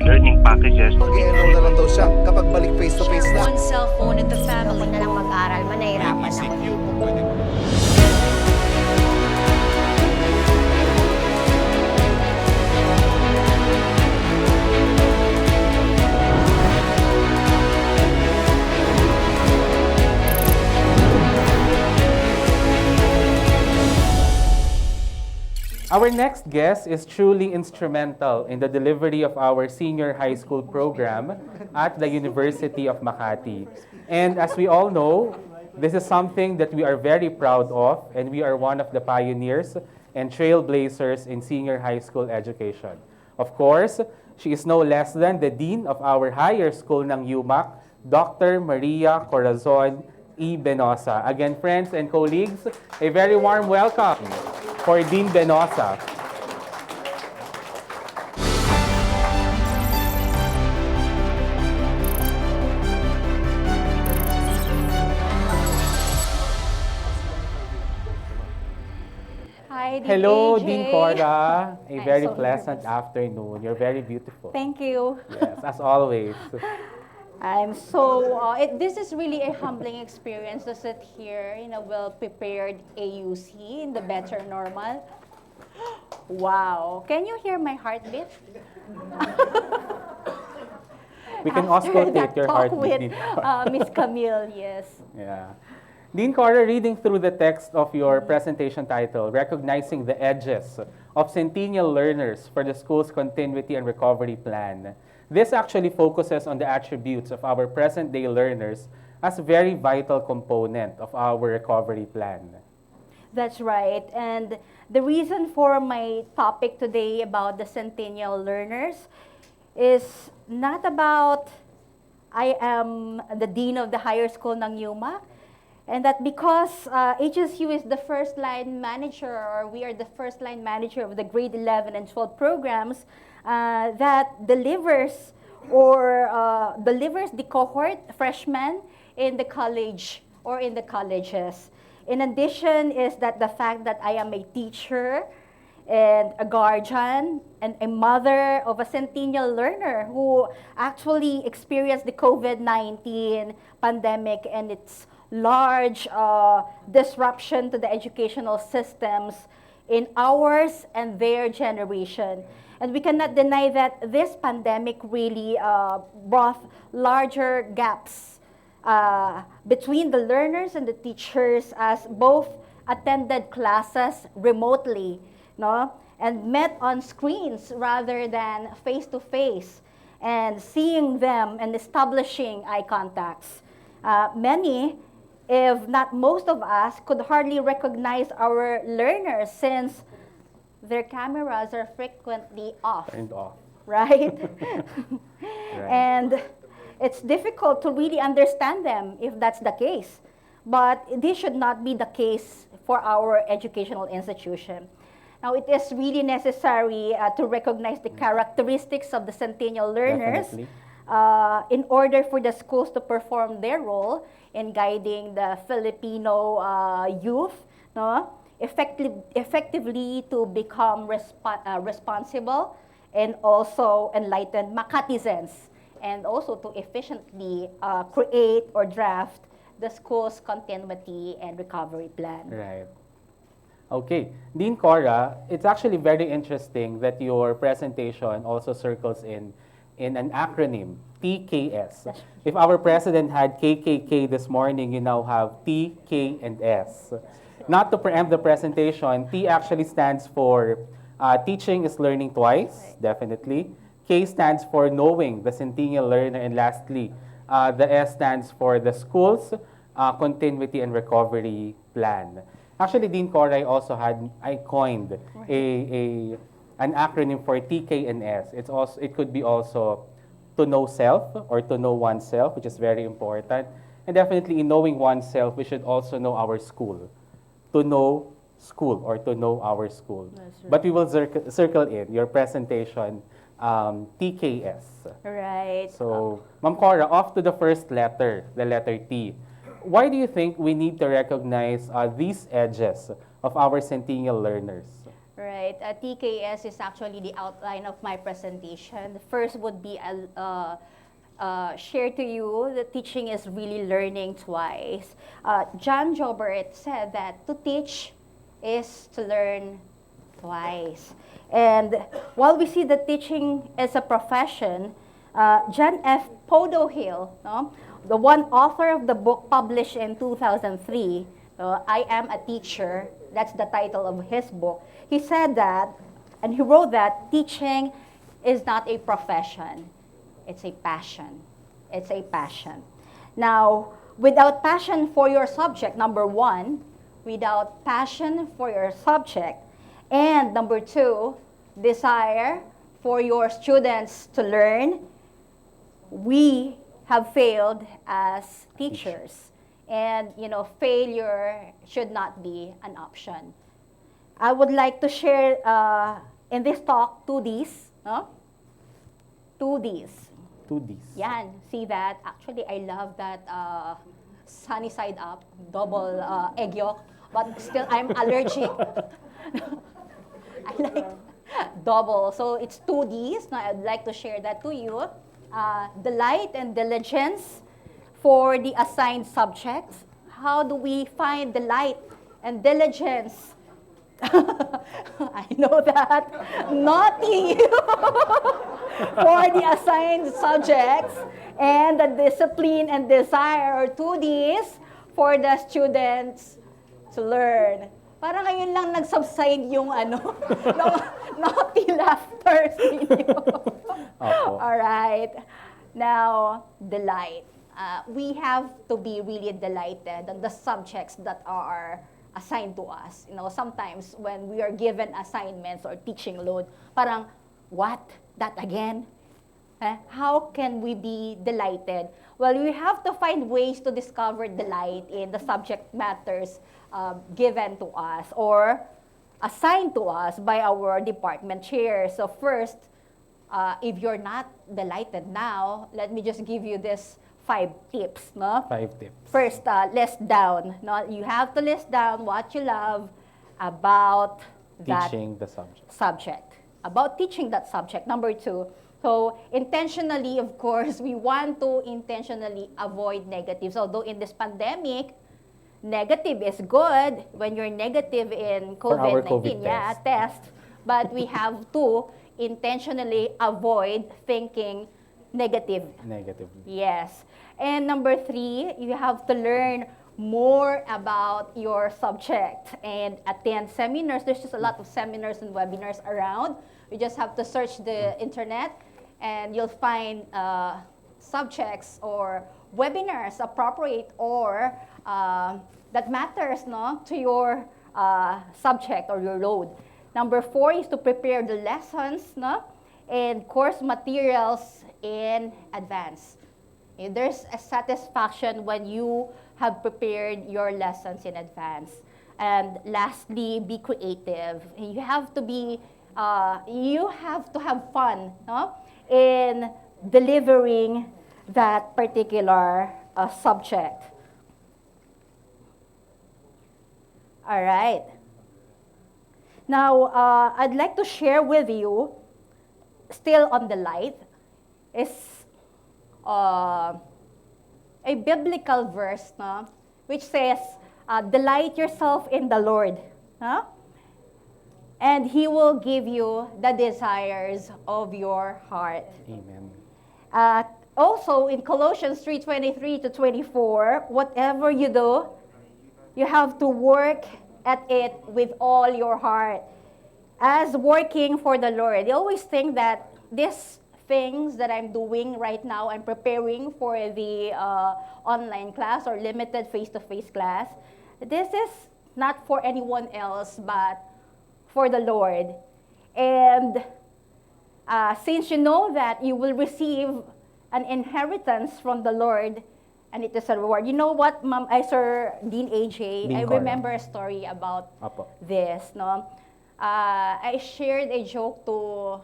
learning packages. Mag-i-enroll na lang daw siya kapag balik face-to-face na. One cell phone in the Ako family. na lang mag-aral, manahirapan ako. Our next guest is truly instrumental in the delivery of our senior high school program at the University of Makati. And as we all know, this is something that we are very proud of, and we are one of the pioneers and trailblazers in senior high school education. Of course, she is no less than the Dean of our higher school ng UMak, Dr. Maria Corazon E. Benosa. Again, friends and colleagues, a very warm welcome for Dean Benosa. Hi, Dean Hello, AJ. Dean Cora. A I'm very so pleasant nervous. afternoon. You're very beautiful. Thank you. Yes, as always. I'm so, this is really a humbling experience to sit here in a well-prepared AUC in the Better Normal. Wow. Can you hear my heartbeat? We can After auscultate that your talk heartbeat. with Dean Cora. Miss Camille, yes. Yeah. Dean Cora, reading through the text of your presentation title, Recognizing the Edges of Centennial Learners for the School's Continuity and Recovery Plan. This actually focuses on the attributes of our present-day learners as a very vital component of our recovery plan. That's right. And the reason for my topic today about the Centennial learners is not about I am the dean of the higher school ng UMak, and that because HSU is the first line manager, or we are the first line manager of the grade 11 and 12 programs that delivers the cohort freshmen in the college or in the colleges. In addition is that the fact that I am a teacher and a guardian and a mother of a Centennial learner who actually experienced the COVID-19 pandemic and its large disruption to the educational systems in ours and their generation. And we cannot deny that this pandemic really brought larger gaps between the learners and the teachers, as both attended classes remotely, no, and met on screens rather than face-to-face, and seeing them and establishing eye contacts. Many, if not most of us, could hardly recognize our learners since their cameras are frequently off. Turned off. Right? Right. And it's difficult to really understand them if that's the case. But this should not be the case for our educational institution. Now, it is really necessary to recognize the characteristics of the Centennial learners Definitely. in order for the schools to perform their role in guiding the Filipino youth, no? Effectively to become responsible and also enlightened Makatizens, and also to efficiently create or draft the school's continuity and recovery plan. Right. Okay. Dean Cora, it's actually very interesting that your presentation also circles in an acronym, TKS. If our president had KKK this morning, you now have T, K, and S. Not to preempt the presentation, T actually stands for teaching is learning twice, definitely. K stands for knowing the Centennial learner. And lastly, the S stands for the school's continuity and recovery plan. Actually, Dean Cora, I coined an acronym for TK and S. It could be also to know self or to know oneself, which is very important. And definitely in knowing oneself, we should also know our school. To know school or to know our school. That's right. But we will circle in your presentation, TKS. Right. So, Ma'am Cora, off to the first letter, the letter T. Why do you think we need to recognize these edges of our Centennial learners? Right. TKS is actually the outline of my presentation. The first would be share to you that teaching is really learning twice. John Jobert said that to teach is to learn twice. And while we see that teaching is a profession, John F. Podohill, no, the one author of the book published in 2003, I Am a Teacher, that's the title of his book, he said that, and he wrote that teaching is not a profession, it's a passion. It's a passion. Now, without passion for your subject, number one, without passion for your subject, and number two, desire for your students to learn, we have failed as teachers. And, failure should not be an option. I would like to share in this talk 2Ds. No? 2Ds. 2Ds. Yan, see that? Actually, I love that sunny side up, double egg yolk. But still, I'm allergic. I like double. So it's 2Ds. Now, I'd like to share that to you. Delight and diligence for the assigned subjects. How do we find delight and diligence? I know that. Naughty for the assigned subjects, and the discipline and desire, or 2Ds, for the students to learn. Parang ngayon lang nag-subside yung naughty laughter sa inyo. All right. Now, delight. We have to be really delighted on the subjects that are assigned to us. Sometimes when we are given assignments or teaching load, parang, what? That again? How can we be delighted? Well, we have to find ways to discover delight in the subject matters given to us or assigned to us by our department chair. So first, if you're not delighted now, let me just give you this 5 tips. No? 5 tips. First, list down. No? You have to list down what you love about Teaching the subject. About teaching that subject. Number 2, so intentionally, of course, we want to intentionally avoid negatives. Although in this pandemic, negative is good when you're negative in COVID-19. Test. But we have to intentionally avoid thinking negatively. Yes. And number 3, you have to learn more about your subject and attend seminars. There's just a lot of seminars and webinars around. You just have to search the internet and you'll find subjects or webinars appropriate or that matters to your subject or your load. Number 4 is to prepare the lessons and course materials in advance. There's a satisfaction when you have prepared your lessons in advance. And lastly, be creative. You have to be, you have to have fun in delivering that particular subject. All right. Now, I'd like to share with you, still on the light, is a biblical verse, which says, delight yourself in the Lord, and He will give you the desires of your heart. Amen. Also, in Colossians 3:23-24, whatever you do, you have to work at it with all your heart, as working for the Lord. You always think that these things that I'm doing right now, I'm preparing for the online class or limited face-to-face class, this is not for anyone else but for the Lord. And since you know that you will receive an inheritance from the Lord, and it is a reward. You know what, Sir Dean AJ, Dean I Cora. remember a story about Apo. this. I shared a joke to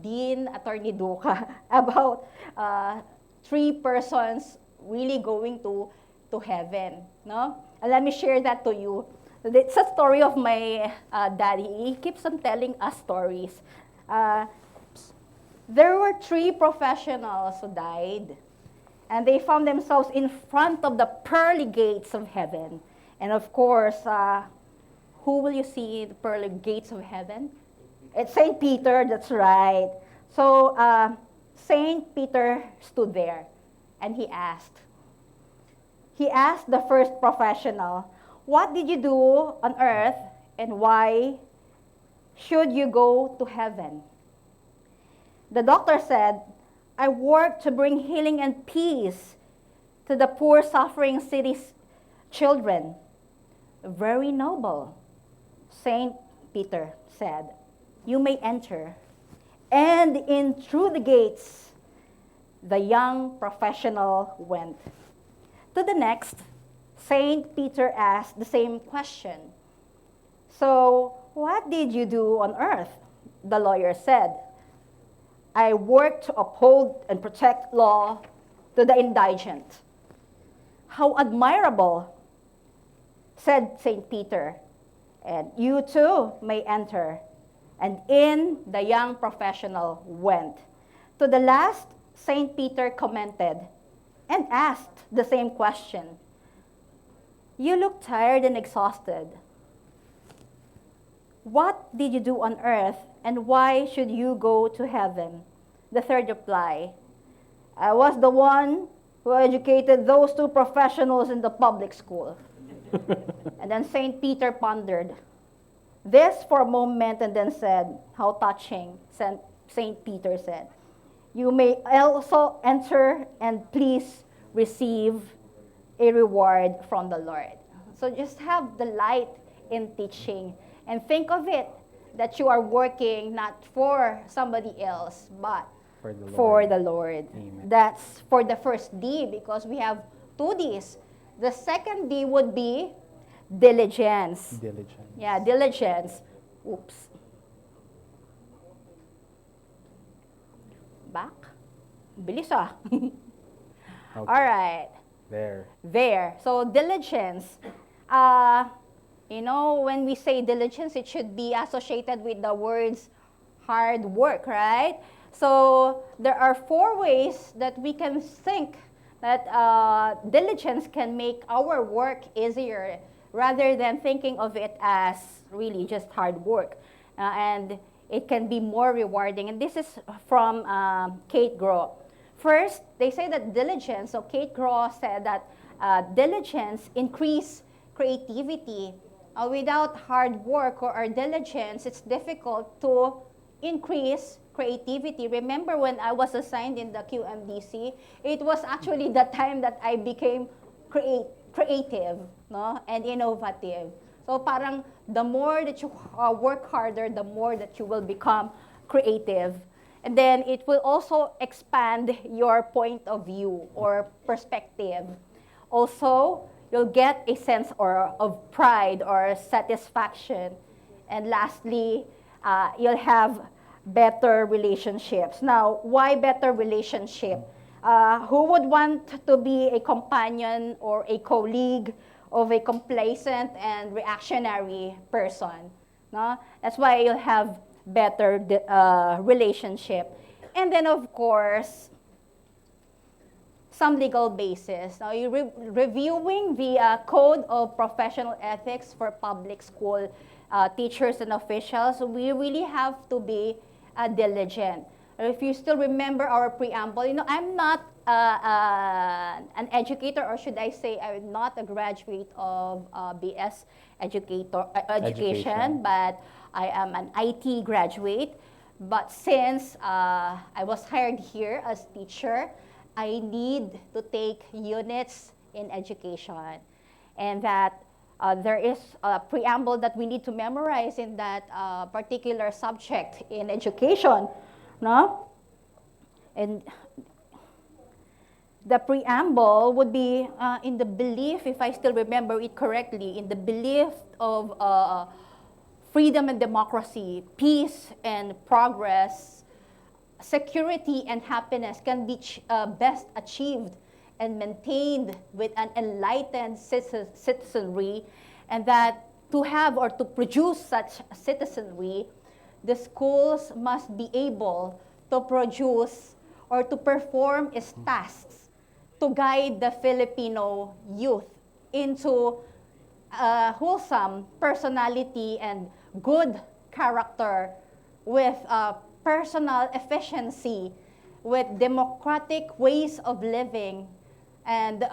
Dean Attorney Duca about 3 persons really going to heaven. And let me share that to you. It's a story of my daddy. He keeps on telling us stories. Uh, there were 3 professionals who died, and they found themselves in front of the pearly gates of heaven. And of course, who will you see in the pearly gates of heaven? It's St. Peter, that's right. So St. Peter stood there, and he asked the first professional, what did you do on earth, and why should you go to heaven? The doctor said, I work to bring healing and peace to the poor, suffering city's children. Very noble. St. Peter said, you may enter. And in through the gates, the young professional went. To the next, St. Peter asked the same question. So, what did you do on earth? The lawyer said, I work to uphold and protect law to the indigent. How admirable, said St. Peter. And you too may enter. And in the young professional went. To the last, St. Peter commented and asked the same question. You look tired and exhausted. What did you do on earth, and why should you go to heaven? The third reply, I was the one who educated those 2 professionals in the public school. And then St. Peter pondered this for a moment and then said, how touching, St. Peter said. You may also enter and please receive a reward from the Lord. So just have the light in teaching and think of it that you are working not for somebody else, but for the Lord. Amen. That's for the first D, because we have 2 Ds. The second D would be diligence. Diligence. Yeah, diligence. Oops. Back. Bilis ah. Okay. All right. There. So diligence. When we say diligence, it should be associated with the words hard work, right? So there are 4 ways that we can think that diligence can make our work easier rather than thinking of it as really just hard work. And it can be more rewarding. And this is from Kate Groh. First, they say that diligence, so Kate Groh said that diligence increase creativity. Without hard work or diligence, it's difficult to increase creativity. Remember when I was assigned in the QMDC, it was actually the time that I became creative, no, and innovative. So parang the more that you work harder, the more that you will become creative. And then it will also expand your point of view or perspective. Also, you'll get a sense of pride or satisfaction. And lastly, you'll have better relationships. Now, why better relationship? Who would want to be a companion or a colleague of a complacent and reactionary person? No? That's why you'll have better relationship. And then, of course, some legal basis. Now, you're reviewing the Code of Professional Ethics for public school teachers and officials. We really have to be diligent. If you still remember our preamble, I'm not an educator, or should I say I'm not a graduate of BS education, but I am an IT graduate. But since I was hired here as teacher, I need to take units in education. And that there is a preamble that we need to memorize in that particular subject in education. No? And the preamble would be in the belief, if I still remember it correctly, in the belief of freedom and democracy, peace and progress, security and happiness can be best achieved and maintained with an enlightened citizenry, and that to have or to produce such citizenry, the schools must be able to produce or to perform its tasks to guide the Filipino youth into wholesome personality and good character with personal efficiency, with democratic ways of living, and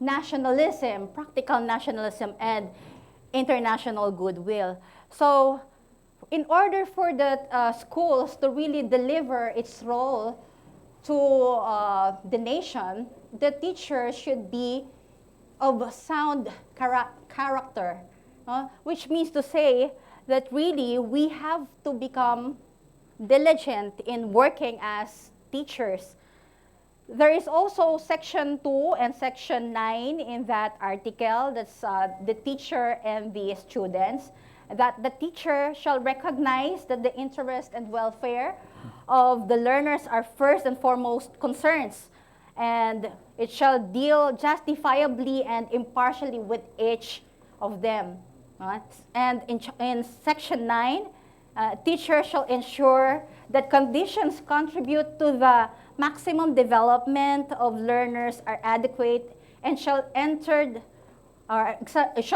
nationalism, practical nationalism, and international goodwill. So, in order for the schools to really deliver its role to the nation, the teacher should be of sound character, which means to say that really we have to become diligent in working as teachers. There is also section 2 and section 9 in that article, that's the teacher and the students, that the teacher shall recognize that the interest and welfare of the learners are first and foremost concerns, and it shall deal justifiably and impartially with each of them. And in section 9, teacher shall ensure that conditions contribute to the maximum development of learners are adequate and shall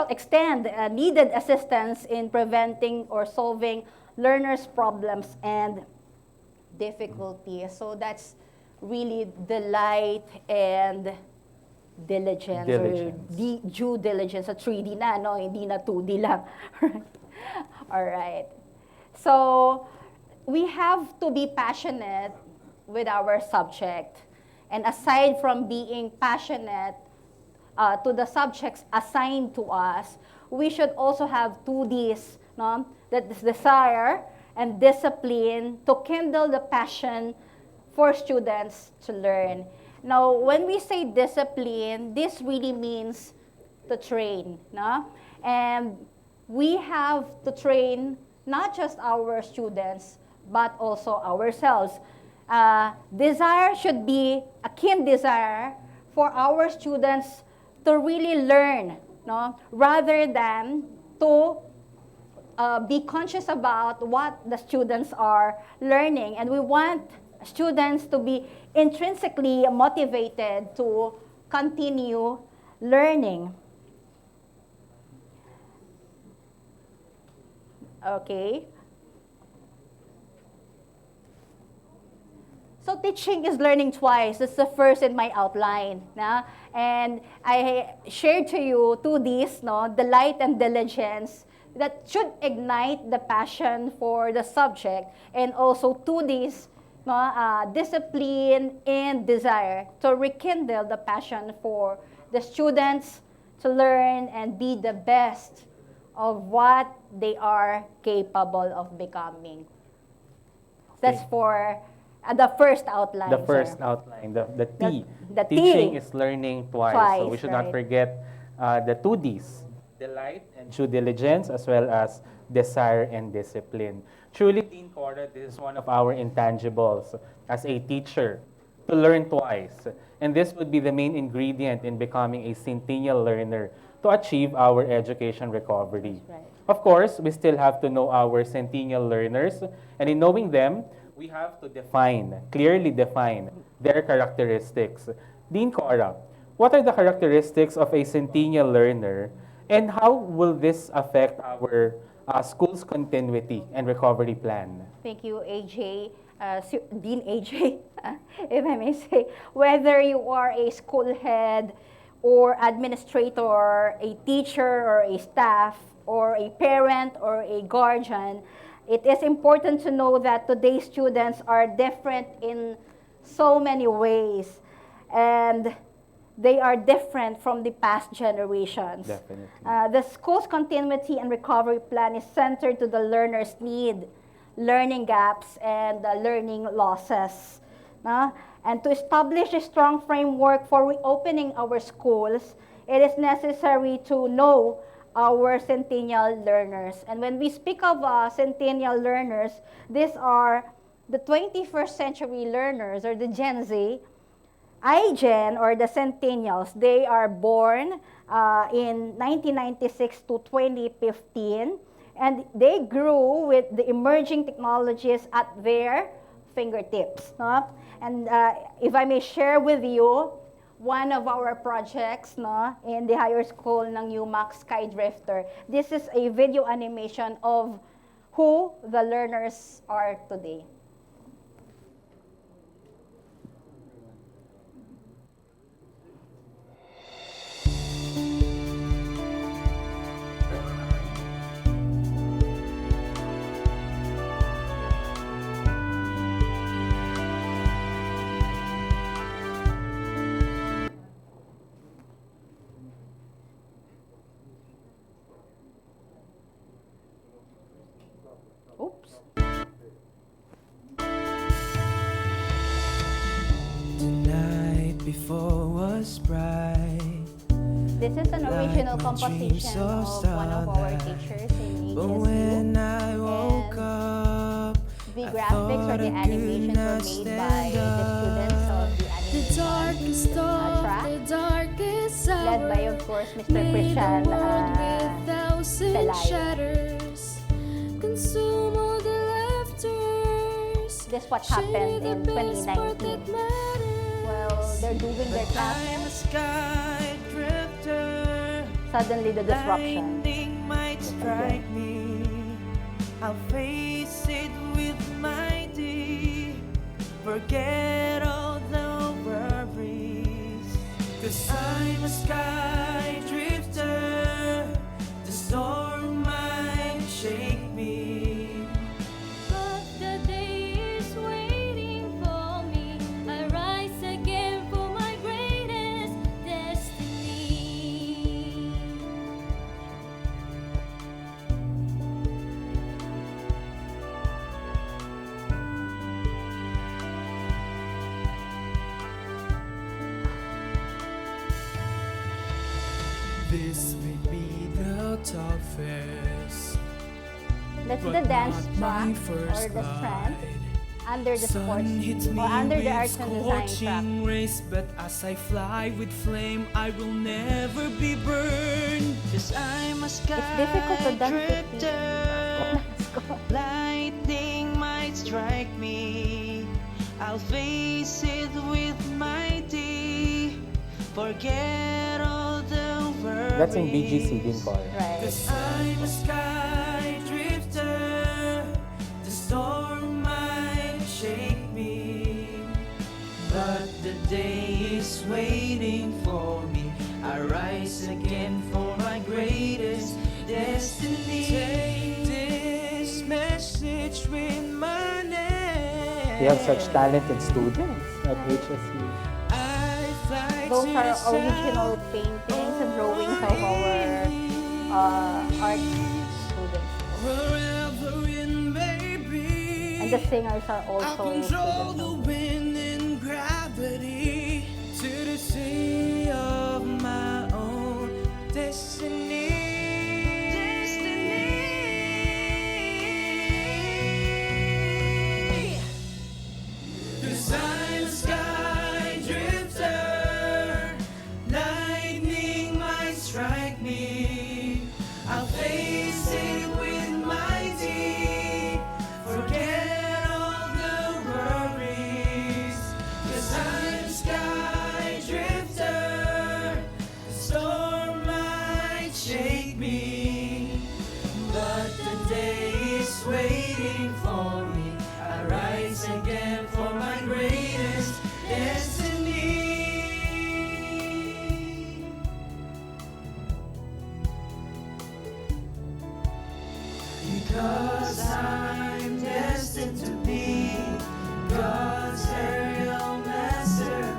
extend needed assistance in preventing or solving learners' problems and difficulties. So that's really delight and diligence. Or due diligence. Sa 3D na, no? Hindi na 2D lang. All right. So, we have to be passionate with our subject. And aside from being passionate to the subjects assigned to us, we should also have 2Ds, no? That is desire and discipline to kindle the passion for students to learn. Now, when we say discipline, this really means to train, no? And we have to train not just our students, but also ourselves. Desire should be a keen desire for our students to really learn, no? Rather than to be conscious about what the students are learning. And we want students to be intrinsically motivated to continue learning. Okay. So teaching is learning twice. That's the first in my outline. Na? And I shared to you 2Ds, no? Delight and diligence, that should ignite the passion for the subject, and also 2Ds, no? Discipline and desire, to rekindle the passion for the students to learn and be the best of what they are capable of becoming. That's for the first outline. The first outline, the T. The Teaching T. is learning twice. So we should not Right. forget the 2Ds, delight and due diligence, as well as desire and discipline. Truly, Dean Cora, this is one of our intangibles as a teacher, to learn twice. And this would be the main ingredient in becoming a Centennial learner to achieve our education recovery. Right. Of course, we still have to know our Centennial learners, and in knowing them, we have to clearly define their characteristics. Dean Cora, what are the characteristics of a Centennial learner, and how will this affect our school's continuity and recovery plan? Thank you, AJ. Dean AJ, if I may say, whether you are a school head or administrator, a teacher or a staff, or a parent or a guardian, it is important to know that today's students are different in so many ways, and they are different from the past generations. Definitely. The school's continuity and recovery plan is centered to the learner's need, learning gaps, and learning losses. And to establish a strong framework for reopening our schools, it is necessary to know our Centennial learners. And when we speak of Centennial learners, these are the 21st century learners, or the Gen Z, iGen, or the Centennials, they are born in 1996 to 2015, and they grew with the emerging technologies at their fingertips. No? And if I may share with you, one of our projects no, in the higher school ng UMak Skydrifter, this is a video animation of who the learners are today. Oops. The night before was bright, This is an original composition of one of our teachers in but HSU. when I woke up, The I graphics or thought the I could animations were not made by stand the students of the The animation darkest of track, the darkest led by, hour, of course, Mr. made Christian the world with thousand Salay. shatters, consume all the laughters. This what happened share in the best part 2019. that matters. Well, they're doing their I'm a classes, sky drifter. suddenly the disruption. Lightning might strike me. I'll face it with mighty. Forget all the worries. 'Cause I'm a sky drifter. The storm might shake me, but the day is waiting for me. I rise again for my greatest destiny. This may be the toughest, That's but the dance not my track or first the strand ride. under the sports Sun hits me or under the with arts and design track. scorching rays, but as I fly with flame, I will never be burned. 'Cause I'm a sky It's difficult to dance with drifter. Lightning might strike me. I'll face it with mighty. Forget all the worries. That's in BGC din, Cora. Right. 'Cause I'm a sky drifter. The storm might shake me, but the day is waiting for me. I rise again for my greatest destiny. Take this message with my name. We have such talented students at HSU. I fly Those to are the sun. original paintings and drawings of our art students. Wherever it may be, And the singers are I'll also control students. the wind and gravity to the sea of my own destiny. Destiny. 'Cause I'm a sky drifter. Lightning might strike me. I'll face it with mighty. Forget all the worries. 'Cause I'm a sky drifter. The storm might shake me, but the day is waiting for me. I rise again for my greatest destiny. Because I'm destined to be God's aerial masterpiece.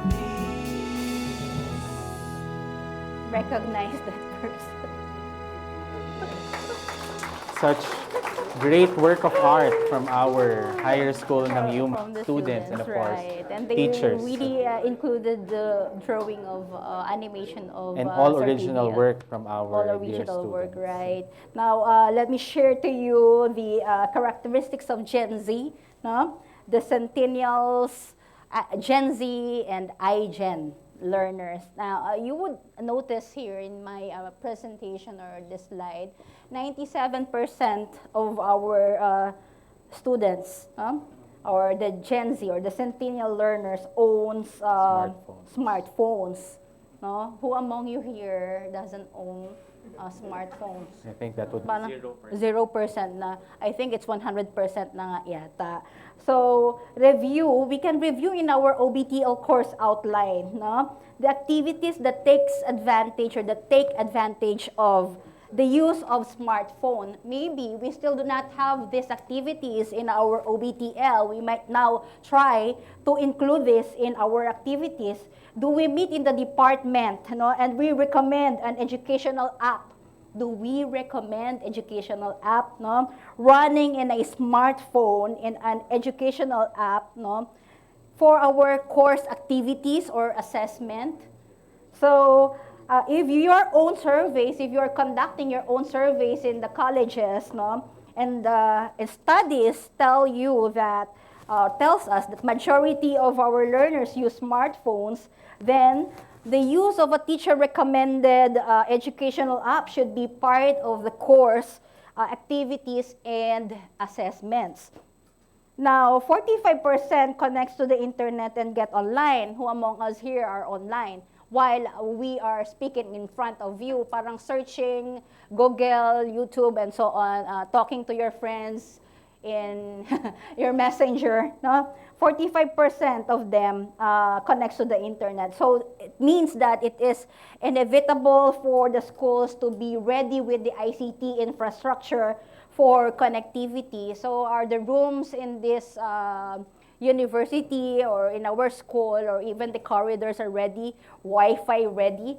Recognize that person. Such great work of art from our higher school ng From UMak the students and of course right. And they teachers. really included the drawing of animation of And all Sir original Vivian. work from our All dear original work, students. right? Now, let me share to you the characteristics of Gen Z. No? The Centennials Gen Z and iGen learners. Now, you would notice here in my presentation or this slide, 97% of our students, or the Gen Z or the Centennial learners owns smartphones. No? Who among you here doesn't own smartphones? I think that would be Parang 0%. 0% na. I think it's 100% na nga yata. So, we can review in our OBTL course outline, no? The activities that takes advantage or that take advantage of the use of smartphone. Maybe we still do not have these activities in our OBTL. We might now try to include this in our activities. Do we meet in the department, no? And we recommend an educational app? Do we recommend educational app, no? Running in a smartphone in an educational app, no? For our course activities or assessment. So, if your own surveys, if you're conducting your own surveys in the colleges, no? And studies tell you that, tells us that majority of our learners use smartphones, then the use of a teacher-recommended educational app should be part of the course activities and assessments. Now, 45% connects to the internet and get online. Who among us here are online? While we are speaking in front of you, parang searching Google, YouTube, and so on, talking to your friends in your messenger, no? 45% of them connects to the internet. So it means that it is inevitable for the schools to be ready with the ICT infrastructure for connectivity. So are the rooms in this university or in our school or even the corridors are ready, Wi-Fi ready?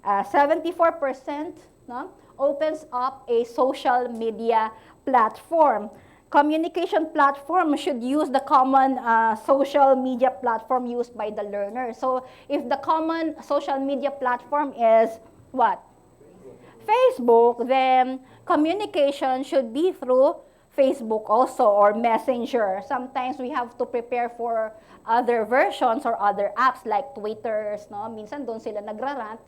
74%, no, opens up a social media platform. Communication platform should use the common social media platform used by the learner. So if the common social media platform is what? Facebook, then communication should be through Facebook also or Messenger. Sometimes we have to prepare for other versions or other apps like Twitters, no? Minsan doon sila nagrarant.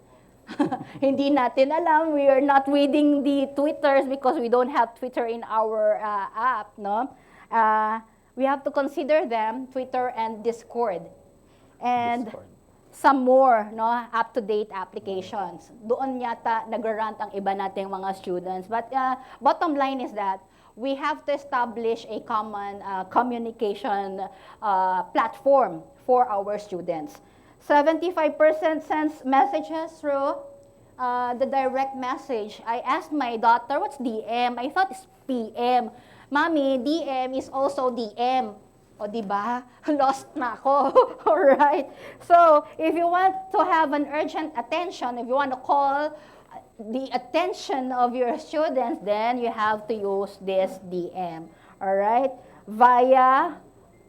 Hindi natin alam. We are not reading the Twitters because we don't have Twitter in our app, no? We have to consider them, Twitter and Discord. And some more, no, up-to-date applications. Doon yata nagrarant ang iba nating mga students. But bottom line is that we have to establish a common communication platform for our students. 75% sends messages through the direct message. I asked my daughter, what's DM? I thought it's PM. Mommy, DM is also DM. O, diba? Lost na ako. Alright? So, if you want to have an urgent attention, if you want to call the attention of your students, then you have to use this DM. Alright? Via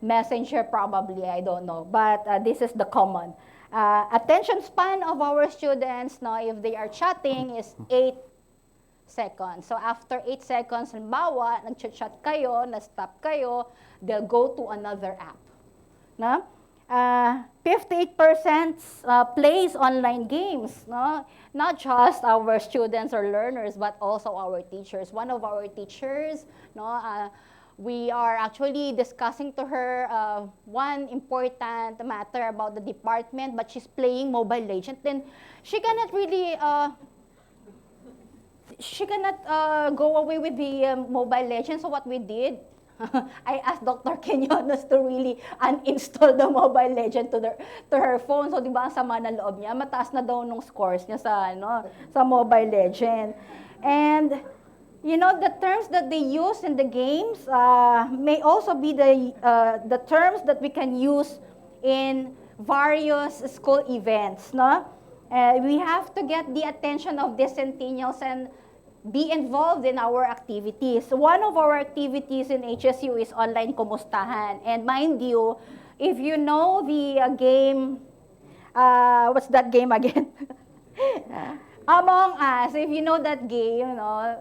Messenger probably, I don't know. But this is the common. Attention span of our students, no, if they are chatting, is 8 seconds. So after 8 seconds, halimbawa, nag-chat kayo, na-stop kayo, they'll go to another app. No? 58% plays online games. No? Not just our students or learners, but also our teachers. One of our teachers, no, we are actually discussing to her one important matter about the department, but she's playing Mobile Legends. Then she cannot really, go away with the Mobile Legends. So what we did, I asked Dr. Quinones to really uninstall the Mobile Legend to her phone. So, di ba, ang sama ng loob niya, mataas na daw nung scores niya sa Mobile Legend. And, you know, the terms that they use in the games may also be the terms that we can use in various school events, no? We have to get the attention of the Centennials and be involved in our activities. One of our activities in HSU is online kumustahan. And mind you, if you know the game, what's that game again? Among Us, if you know that game, you know,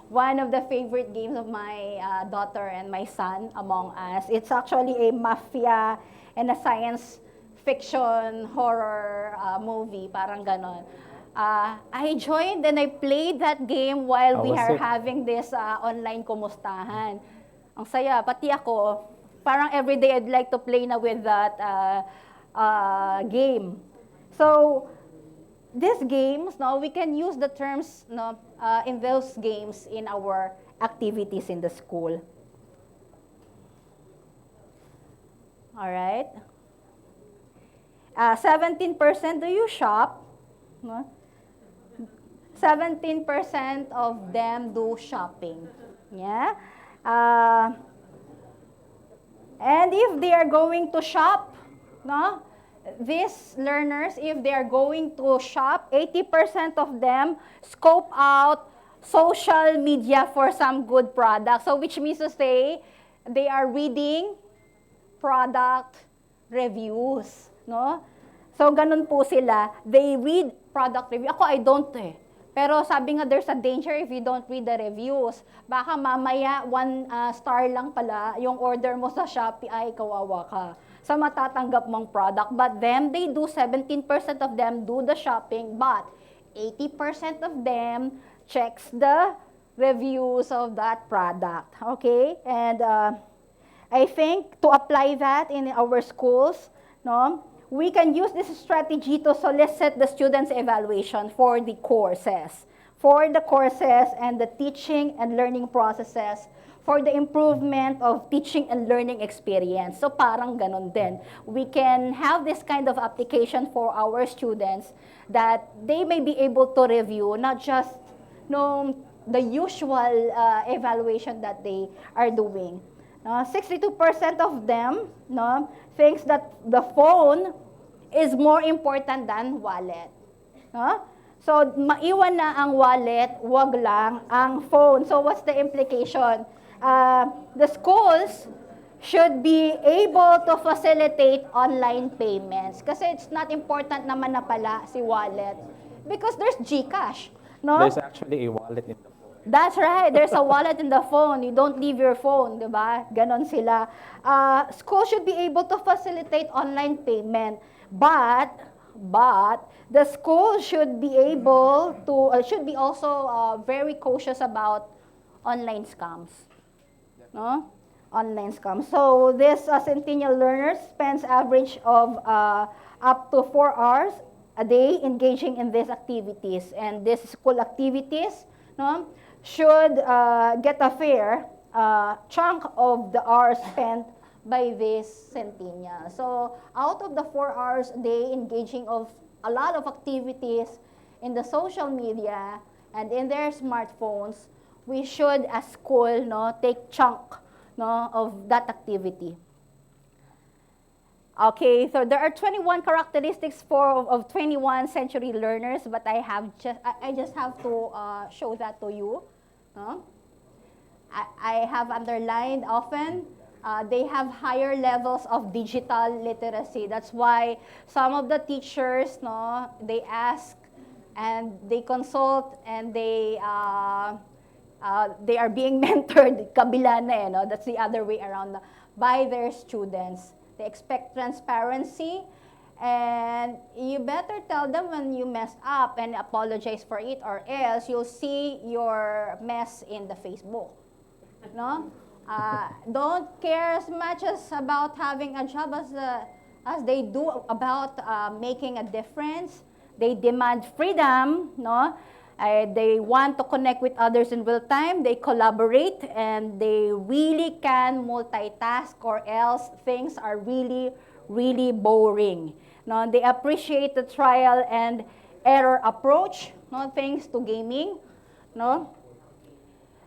one of the favorite games of my daughter and my son, Among Us, it's actually a mafia and a science fiction horror movie, parang ganon. I joined and I played that game while How we was are it? having this online kumustahan. Ang saya, pati ako, parang everyday I'd like to play na with that game. So, these games, no, we can use the terms no, in those games in our activities in the school. All right. 17% do you shop? No? 17% of them do shopping. Yeah. And if they are going to shop, no, these learners, if they are going to shop, 80% of them scope out social media for some good product. So which means to say, they are reading product reviews, no? So ganun po sila, they read product review. Ako, I don't eh. Pero sabi nga, there's a danger if you don't read the reviews. Baka mamaya, 1 star lang pala, yung order mo sa Shopee, ay kawawa ka sa matatanggap mong product. But then, they do, 17% of them do the shopping, but 80% of them checks the reviews of that product. Okay? And I think to apply that in our schools, no, we can use this strategy to solicit the students' evaluation for the courses and the teaching and learning processes, for the improvement of teaching and learning experience. So parang ganon din. We can have this kind of application for our students that they may be able to review, not just no, the usual evaluation that they are doing. 62% of them no, thinks that the phone is more important than wallet. No? So, maiwan na ang wallet, wag lang ang phone. So, what's the implication? The schools should be able to facilitate online payments kasi it's not important naman na pala si wallet because there's GCash. No? There's actually a wallet in the phone. That's right. There's a wallet in the phone. You don't leave your phone, di ba? Ganon sila. School should be able to facilitate online payment, but the school should be able to should be also very cautious about online scams. No? Online scams. So this Centennial learners spends average of up to 4 hours a day engaging in these activities, and these school activities, no, should get a fair chunk of the hours spent by this Centennial. So out of the 4 hours a day engaging of a lot of activities in the social media and in their smartphones, we should as school no, take chunk no, of that activity. Okay, so there are 21 characteristics of 21st century learners, but I just have to show that to you. No? I have underlined often, they have higher levels of digital literacy. That's why some of the teachers, no, they ask and they consult and they are being mentored, kabila na eh, no? That's the other way around, by their students. They expect transparency, and you better tell them when you messed up and apologize for it, or else you'll see your mess in the Facebook. No? Don't care as much as about having a job as they do about making a difference. They demand freedom, no? They want to connect with others in real time. They collaborate, and they really can multitask, or else things are really, really boring. No, they appreciate the trial and error approach, no, thanks to gaming. No,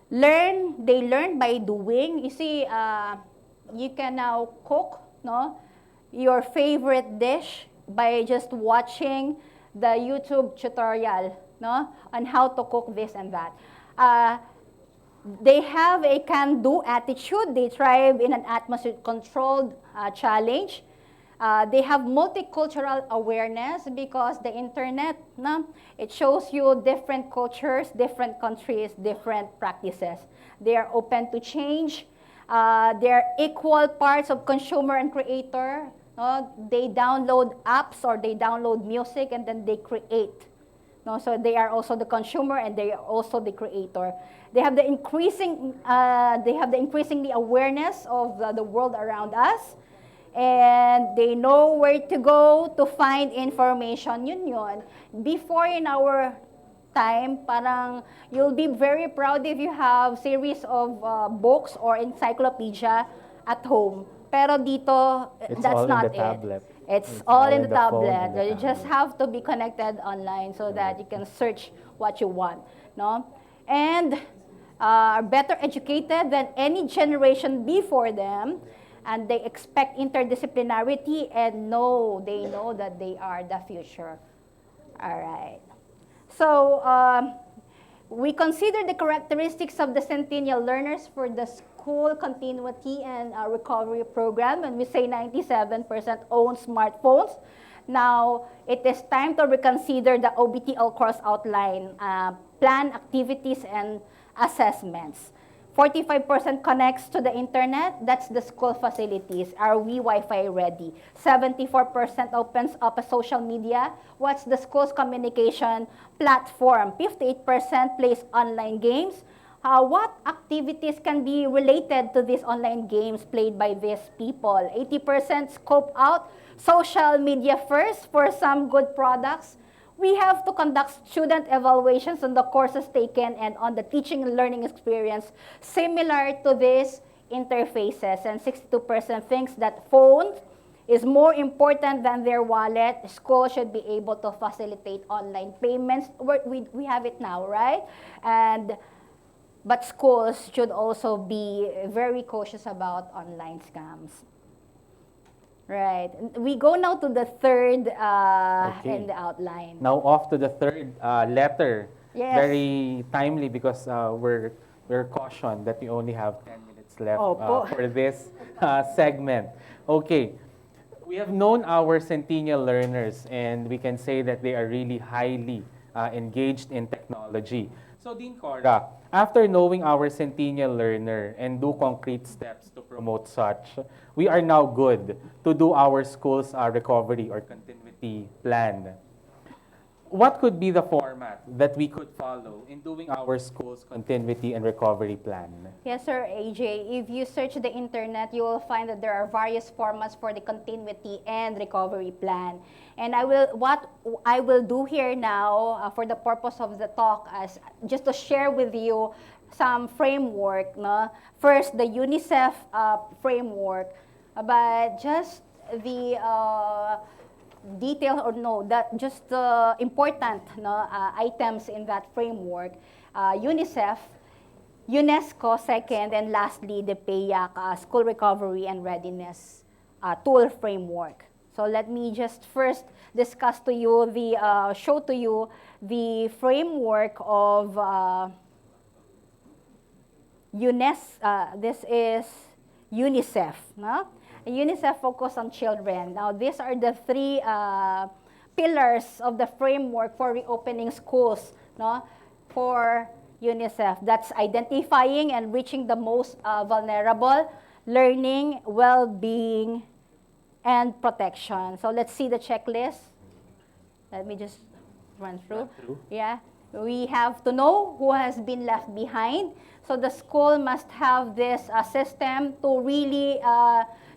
they learn by doing. You see, you can now cook, no, your favorite dish by just watching the YouTube tutorial, no, on how to cook this and that. They have a can-do attitude. They thrive in an atmosphere-controlled challenge. They have multicultural awareness because the internet, no, it shows you different cultures, different countries, different practices. They are open to change. They are equal parts of consumer and creator. No? They download apps or they download music and then they create. No? So they are also the consumer and they are also the creator. They have the increasingly awareness of the world around us, and they know where to go to find information. Yun. Before, in our time, parang you'll be very proud if you have series of books or encyclopedia at home. Pero dito, It's that's all in not the it. tablet. It's all in the phone and tablet. the You just tablet. have to be connected online so that you can search what you want. No? And are better educated than any generation before them, and they expect interdisciplinarity, and they know that they are the future. All right. So we consider the characteristics of the Centennial learners for the school continuity and recovery program, and we say 97% own smartphones. Now, it is time to reconsider the OBTL course outline, plan activities and assessments. 45% connects to the internet. That's the school facilities. Are we Wi-Fi ready? 74% opens up a social media. What's the school's communication platform? 58% plays online games. What activities can be related to these online games played by these people? 80% scope out social media first for some good products. We have to conduct student evaluations on the courses taken and on the teaching and learning experience similar to these interfaces. And 62% thinks that phone is more important than their wallet. School should be able to facilitate online payments. We have it now, right? But schools should also be very cautious about online scams. Right. We go now to the third in the outline. Now off to the third letter. Yes. Very timely because we're cautioned that we only have 10 minutes left for this segment. Okay. We have known our Centennial learners, and we can say that they are really highly engaged in technology. So, Dean Cora, after knowing our Centennial learner and do concrete steps to promote such, we are now good to do our school's recovery or continuity plan. What could be the format that we could follow in doing our school's continuity and recovery plan? Yes, sir, AJ. If you search the internet, you will find that there are various formats for the continuity and recovery plan. And what I will do here now, for the purpose of the talk, is just to share with you some framework. No? First, the UNICEF framework, but just the detail or no, that just important items in that framework. UNICEF, UNESCO second, and lastly the PAYAC, School Recovery and Readiness Tool Framework. So let me just first discuss to you show to you the framework of this is UNICEF. No? UNICEF focus on children. Now, these are the three pillars of the framework for reopening schools, no, for UNICEF. That's identifying and reaching the most vulnerable, learning, well-being, and protection. So let's see the checklist. Let me just run through. Yeah. We have to know who has been left behind. So the school must have this system to really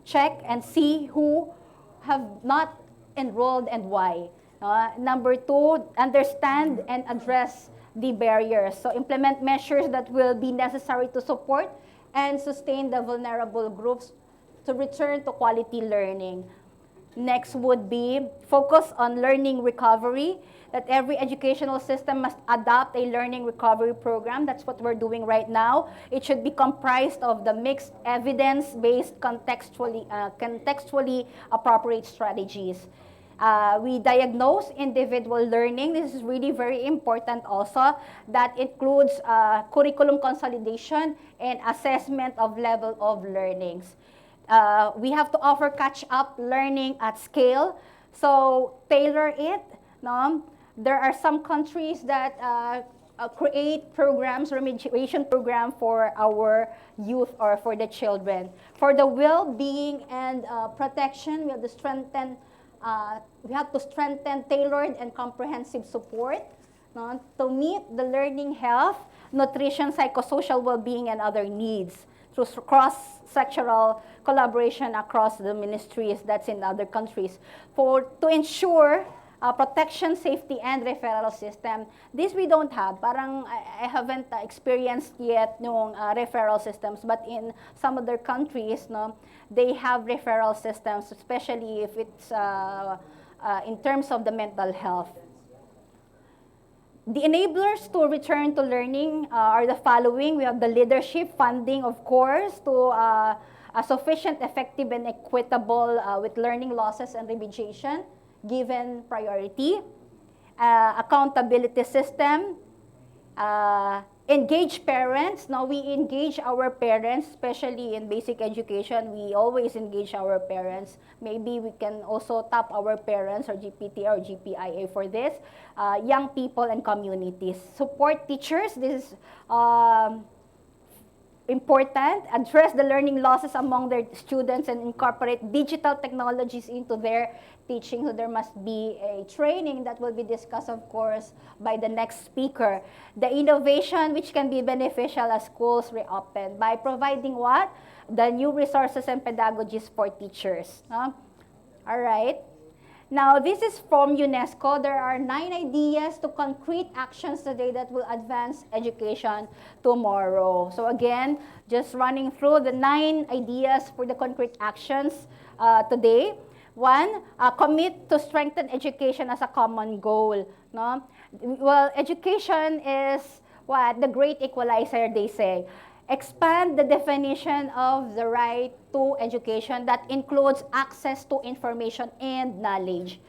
check and see who have not enrolled and why. Number two, understand and address the barriers. So implement measures that will be necessary to support and sustain the vulnerable groups to return to quality learning. Next would be focus on learning recovery, that every educational system must adopt a learning recovery program. That's what we're doing right now. It should be comprised of the mixed evidence-based, contextually appropriate strategies. We diagnose individual learning. This is really very important also. That includes curriculum consolidation and assessment of level of learnings. We have to offer catch-up learning at scale. So tailor it. No? There are some countries that create programs, remediation program for our youth or for the children. For the well-being and protection, we have to strengthen tailored and comprehensive support, no, to meet the learning, health, nutrition, psychosocial well-being, and other needs through cross-sectoral collaboration across the ministries that's in other countries to ensure protection, safety, and referral system. This we don't have. Parang I haven't experienced yet yung referral systems, but in some other countries, no, they have referral systems, especially if it's in terms of the mental health. The enablers to return to learning are the following. We have the leadership, funding, of course, to a sufficient, effective, and equitable with learning losses and remediation, given priority. Accountability system, engage parents. Now, we engage our parents, especially in basic education. We always engage our parents. Maybe we can also tap our parents or GPT or GPIA for this. Young people and communities. Support teachers. This is important. Address the learning losses among their students and incorporate digital technologies into their teaching. So there must be a training that will be discussed, of course, by the next speaker. The innovation which can be beneficial as schools reopen by providing what? The new resources and pedagogies for teachers. All right. Now, this is from UNESCO. There are 9 ideas to concrete actions today that will advance education tomorrow. So again, just running through the 9 ideas for the concrete actions today. 1, commit to strengthen education as a common goal. No? Well, education is what? The great equalizer, they say. Expand the definition of the right to education that includes access to information and knowledge.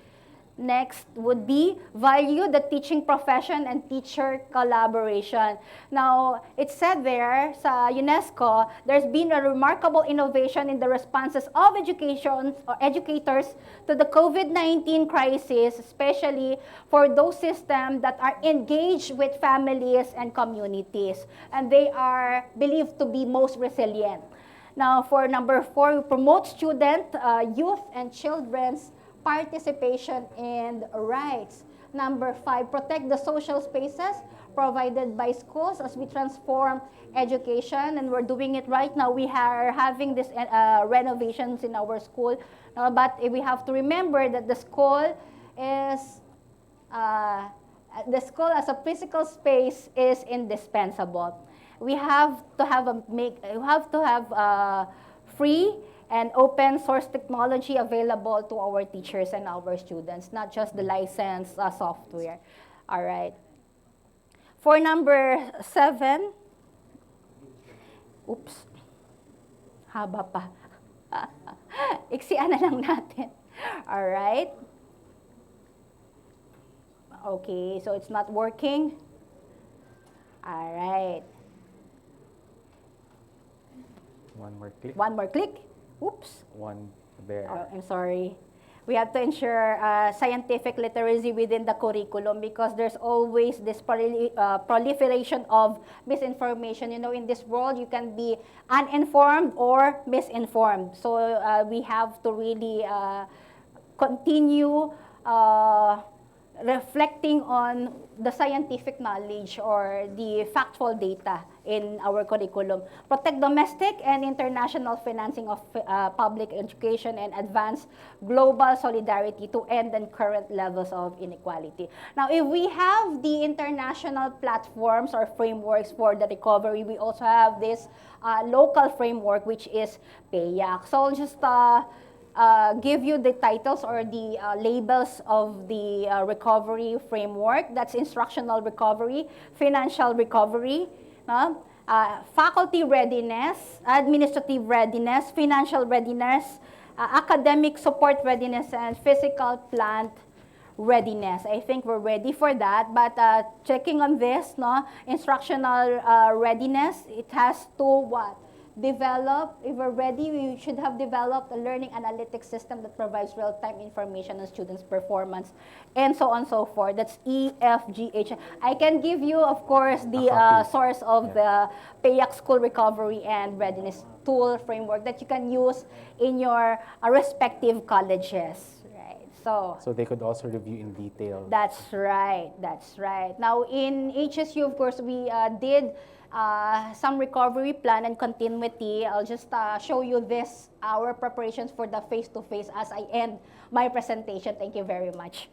Next would be value the teaching profession and teacher collaboration. Now, it said there sa UNESCO, there's been a remarkable innovation in the responses of education or educators to the COVID-19 crisis, especially for those systems that are engaged with families and communities. And they are believed to be most resilient. Now, for number 4, we promote student, youth, and children's participation and rights. Number 5, protect the social spaces provided by schools as we transform education, and we're doing it right now. We are having this renovations in our school, but we have to remember that the school is as a physical space is indispensable. We have to have free and open source technology available to our teachers and our students, not just the licensed software. All right. For number 7, oops, haba pa. Iksian na lang natin. All right. Okay, so it's not working. All right. One more click. One more click. Oops. One there. Oh, I'm sorry. We have to ensure scientific literacy within the curriculum because there's always this proliferation of misinformation. You know, in this world, you can be uninformed or misinformed. So we have to really continue reflecting on the scientific knowledge or the factual data in our curriculum. Protect domestic and international financing of public education and advance global solidarity to end the current levels of inequality. Now, if we have the international platforms or frameworks for the recovery, we also have this local framework, which is PAYAC. So I'll just give you the titles or the labels of the recovery framework. That's instructional recovery, financial recovery, faculty readiness, administrative readiness, financial readiness, academic support readiness, and physical plant readiness. I think we're ready for that, but checking on this, instructional readiness, it has to what? if we're ready, we should have developed a learning analytics system that provides real-time information on students' performance, and so on and so forth. That's EFGH. I can give you, of course, the copy. source of the PAYAC School Recovery and Readiness Tool framework that you can use in your respective colleges. Right. So they could also review in detail. That's right. That's right. Now, in HSU, of course, we did some recovery plan and continuity. I'll just show you this, our preparations for the face-to-face as I end my presentation. Thank you very much.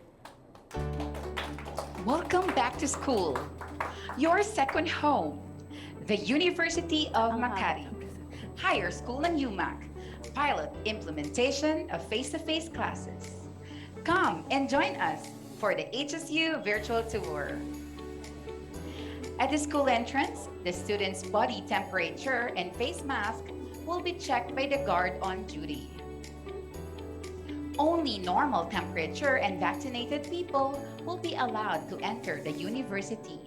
Welcome back to school, your second home, the University of Makati, higher school ng UMak, pilot implementation of face-to-face classes. Come and join us for the HSU virtual tour. At the school entrance, the student's body temperature and face mask will be checked by the guard on duty. Only normal temperature and vaccinated people will be allowed to enter the university.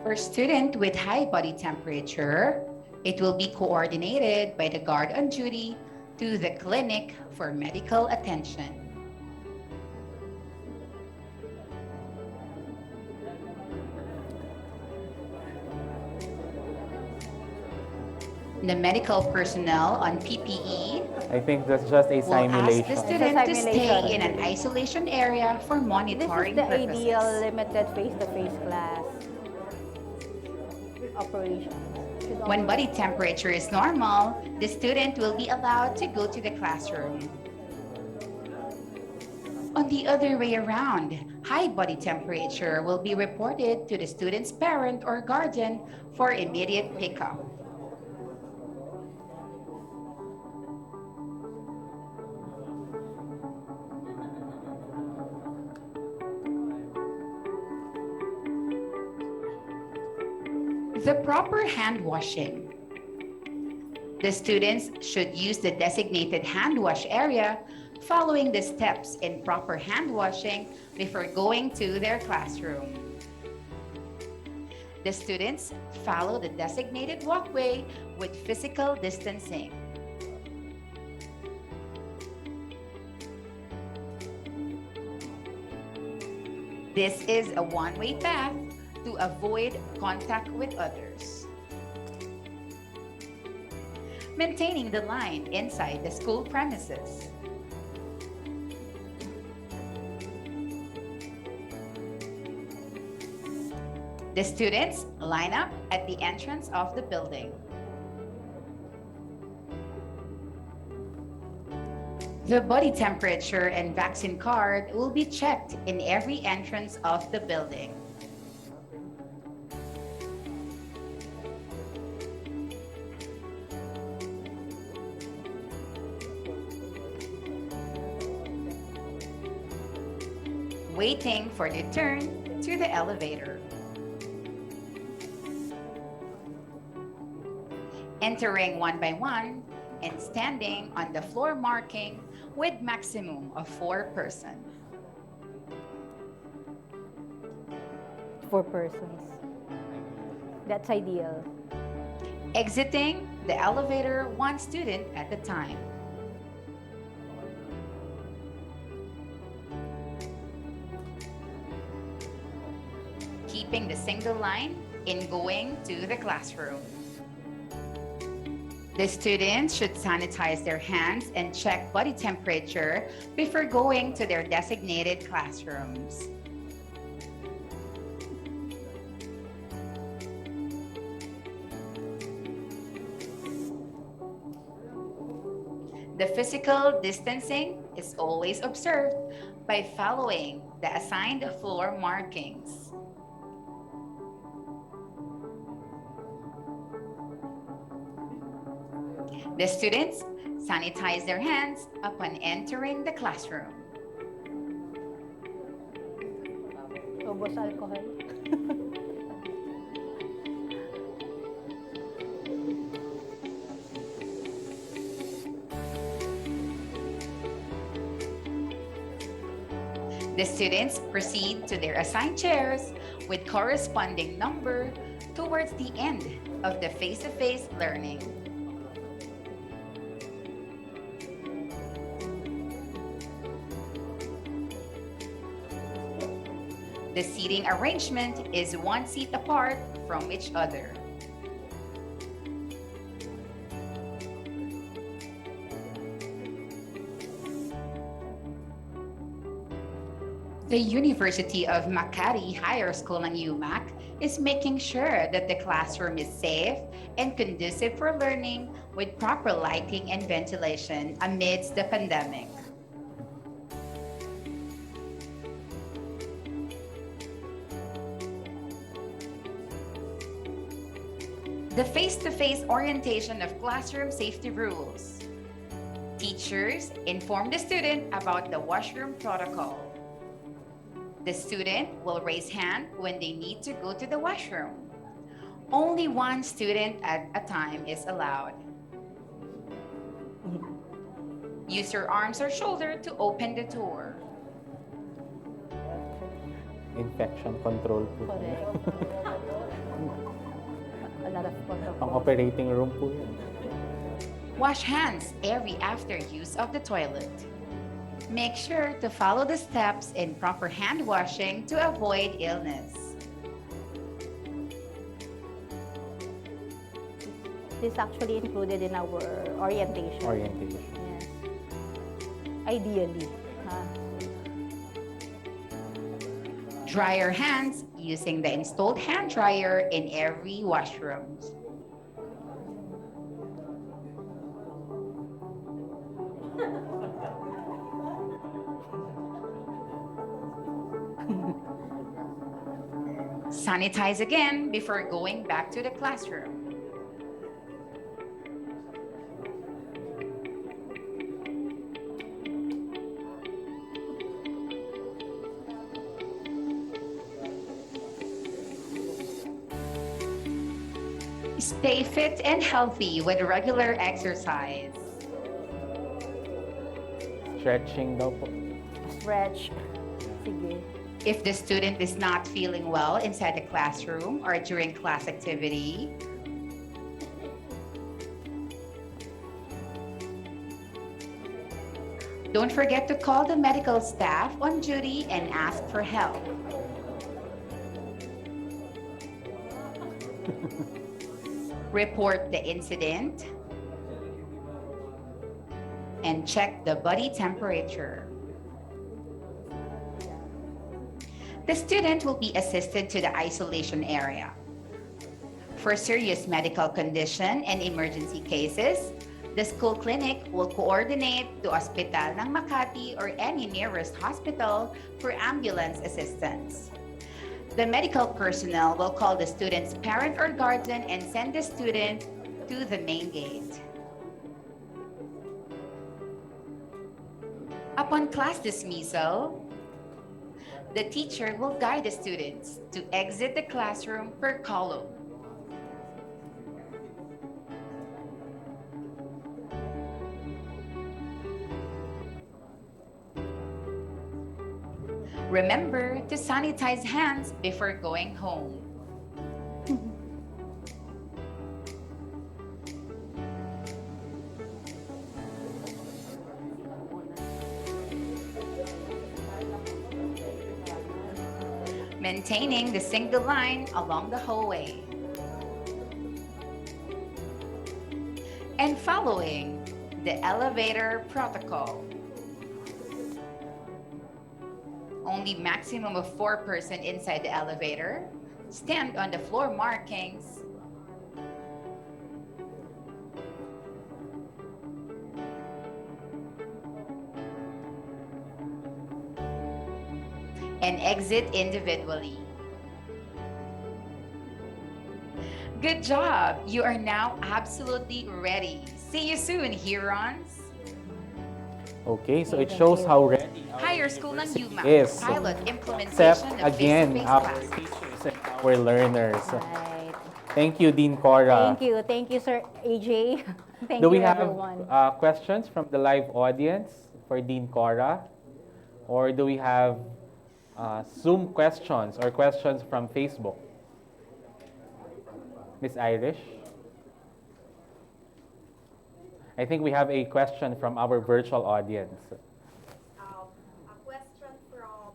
For student with high body temperature, it will be coordinated by the guard on duty to the clinic for medical attention. The medical personnel on PPE I think that's just a will ask simulation. the student to stay simulation. in an isolation area for This is monitoring the purposes. ideal limited face-to-face class operation. When body temperature is normal, the student will be allowed to go to the classroom. On the other way around, high body temperature will be reported to the student's parent or guardian for immediate pickup. The proper hand washing. The students should use the designated hand wash area following the steps in proper hand washing before going to their classroom. The students follow the designated walkway with physical distancing. This is a one-way path to avoid contact with others. Maintaining the line inside the school premises. The students line up at the entrance of the building. The body temperature and vaccine card will be checked in every entrance of the building. Waiting for the turn to the elevator. Entering one by one and standing on the floor marking with maximum of 4 persons. 4 persons. That's ideal. Exiting the elevator 1 student at a time. Keeping the single line in going to the classroom. The students should sanitize their hands and check body temperature before going to their designated classrooms. The physical distancing is always observed by following the assigned floor markings. The students sanitize their hands upon entering the classroom. Ubos alcohol. The students proceed to their assigned chairs with corresponding number towards the end of the face-to-face learning. The seating arrangement is one seat apart from each other. The University of Makati Higher School and UMak is making sure that the classroom is safe and conducive for learning with proper lighting and ventilation amidst the pandemic. The face-to-face orientation of classroom safety rules. Teachers inform the student about the washroom protocol. The student will raise hand when they need to go to the washroom. Only one student at a time is allowed. Use your arms or shoulder to open the door. Infection control po. Correct. A lot of Pang protocol. operating room po yan. Wash hands every after use of the toilet. Make sure to follow the steps in proper hand washing to avoid illness. This is actually included in our orientation. Orientation. Yes. Ideally. Dry your hands using the installed hand dryer in every washroom. Sanitize again before going back to the classroom. Stay fit and healthy with regular exercise. Stretching daw po. Stretch. Sige. If the student is not feeling well inside the classroom or during class activity, don't forget to call the medical staff on duty and ask for help. Report the incident and check the body temperature. The student will be assisted to the isolation area. For serious medical condition and emergency cases, the school clinic will coordinate to Hospital ng Makati or any nearest hospital for ambulance assistance. The medical personnel will call the student's parent or guardian and send the student to the main gate. Upon class dismissal, the teacher will guide the students to exit the classroom per column. Remember to sanitize hands before going home. Maintaining the single line along the hallway. And following the elevator protocol. Only maximum of 4 persons inside the elevator. Stand on the floor markings. And exit individually. Good job! You are now absolutely ready. See you soon, Hurons. Okay, so it shows how ready Higher School ng UMak. is. Pilot implementation Except of again, face-to-face our classes. teachers and our learners. Right. Thank you, Dean Cora. Thank you, Sir AJ. Thank Do you, we have everyone. questions from the live audience for Dean Cora? Or do we have Zoom questions or questions from Facebook? Miss Irish? I think we have a question from our virtual audience. A question from.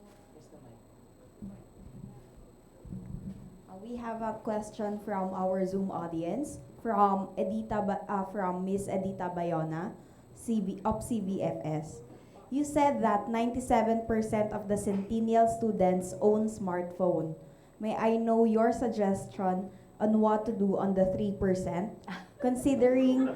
We have a question from our Zoom audience from from Miss Edita Bayona, of CBFS. You said that 97% of the Centennial students own smartphone. May I know your suggestion on what to do on the 3%, considering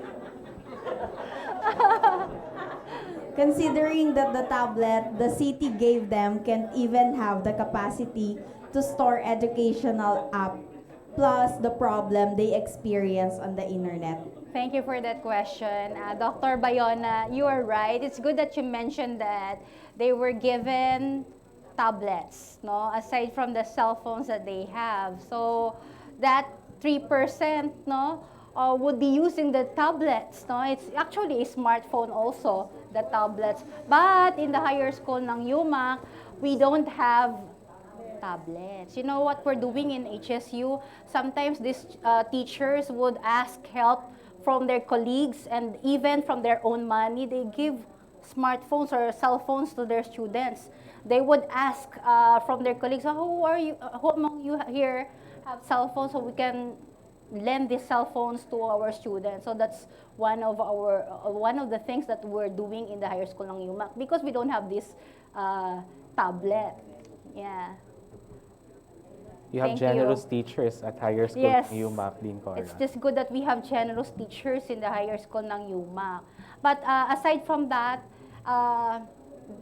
considering that the tablet the city gave them can't even have the capacity to store educational app, plus the problem they experience on the internet. Thank you for that question. Dr. Bayona, you are right. It's good that you mentioned that they were given tablets, no, aside from the cell phones that they have. So that 3%, no, would be using the tablets, no? It's actually a smartphone also, the tablets. But in the higher school ng UMak, we don't have tablets. You know what we're doing in HSU? Sometimes these teachers would ask help from their colleagues and even from their own money. They give smartphones or cell phones to their students. They would ask from their colleagues, who among you here have cell phones so we can lend these cell phones to our students. So that's one of the things that we're doing in the higher school ng UMak because we don't have this tablet. Yeah. You have Thank generous you. teachers at higher school Yes. ng UMak din, Cora. It's just good that we have generous teachers in the higher school ng UMak. But aside from that,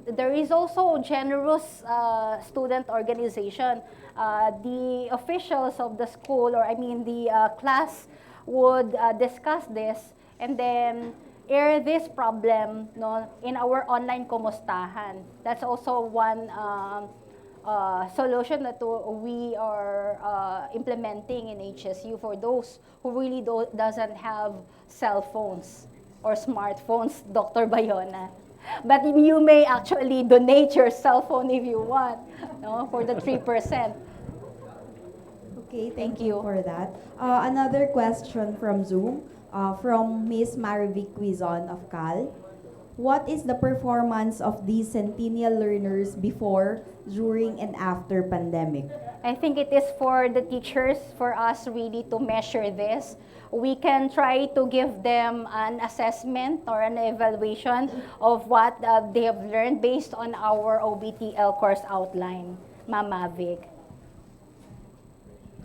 there is also generous student organization. The officials of the school, or I mean the class, would discuss this and then air this problem, no, in our online kumustahan. That's also one solution that we are implementing in HSU for those who really doesn't have cell phones or smartphones, Dr. Bayona. But you may actually donate your cell phone if you want, no, for the 3%. Okay, thank you for that. Another question from Zoom, from Miss Marivic Quizon of CAL. What is the performance of these Centennial learners before, during, and after pandemic? I think it is for the teachers, for us really to measure this. We can try to give them an assessment or an evaluation of what they have learned based on our OBTL course outline, Mama Vic.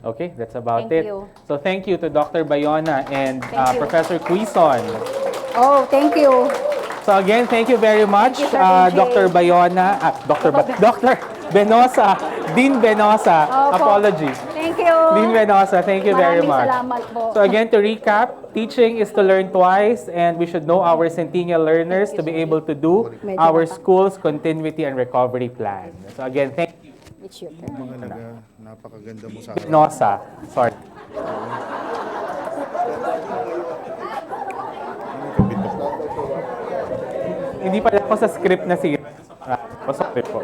Okay, that's about Thank it. you. So thank you to Dr. Bayona and Thank you. Professor Quizon. Oh, thank you. So again, thank you very much, Thank you, Sir Dr. PJ. Bayona, Dr. Benosa, Dean Benosa. Opo. Apology. Thank you. Dean Benosa, thank you very much. Maraming salamat po. So again, to recap, teaching is to learn twice, and we should know our Centennial learners to be able to do our school's continuity and recovery plan. So again, thank you, It's your turn. Mga napakaganda mo sa akin. Benosa. Sorry. Hindi pala ako sa script na si sorry po.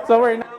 So we're now